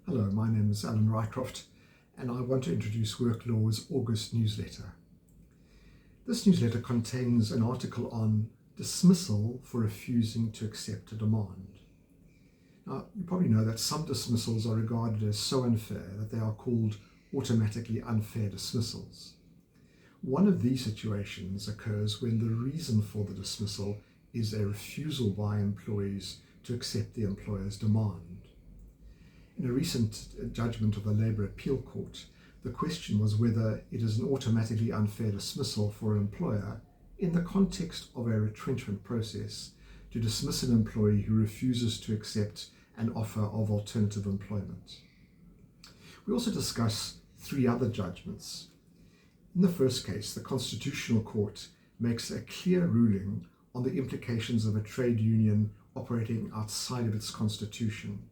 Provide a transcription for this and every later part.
Hello, my name is Alan Rycroft, and I want to introduce WorkLaw's August newsletter. This newsletter contains an article on dismissal for refusing to accept a demand. Now, you probably know that some dismissals are regarded as so unfair that they are called automatically unfair dismissals. One of these situations occurs when the reason for the dismissal is a refusal by employees to accept the employer's demand. In a recent judgment of the Labour Appeal Court, the question was whether it is an automatically unfair dismissal for an employer in the context of a retrenchment process to dismiss an employee who refuses to accept an offer of alternative employment. We also discuss three other judgments. In the first case, the Constitutional Court makes a clear ruling on the implications of a trade union operating outside of its constitution.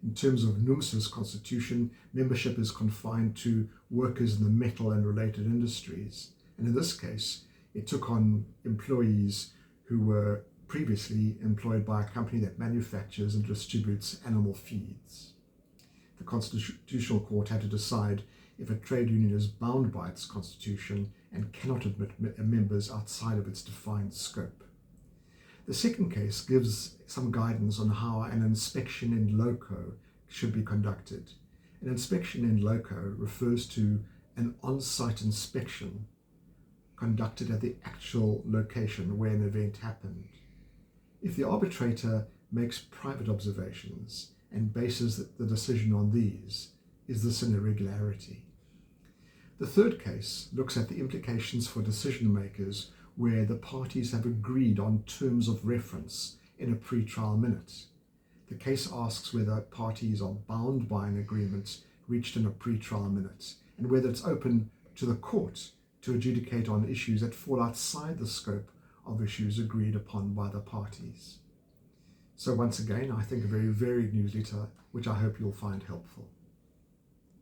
In terms of NUMSA's constitution, membership is confined to workers in the metal and related industries, and in this case, it took on employees who were previously employed by a company that manufactures and distributes animal feeds. The Constitutional Court had to decide if a trade union is bound by its constitution and cannot admit members outside of its defined scope. The second case gives some guidance on how an inspection in loco should be conducted. An inspection in loco refers to an on-site inspection conducted at the actual location where an event happened. If the arbitrator makes private observations and bases the decision on these, is this an irregularity? The third case looks at the implications for decision makers where the parties have agreed on terms of reference in a pre-trial minute. The case asks whether parties are bound by an agreement reached in a pre-trial minute and whether it's open to the court to adjudicate on issues that fall outside the scope of issues agreed upon by the parties. So once again, I think a very varied newsletter, which I hope you'll find helpful.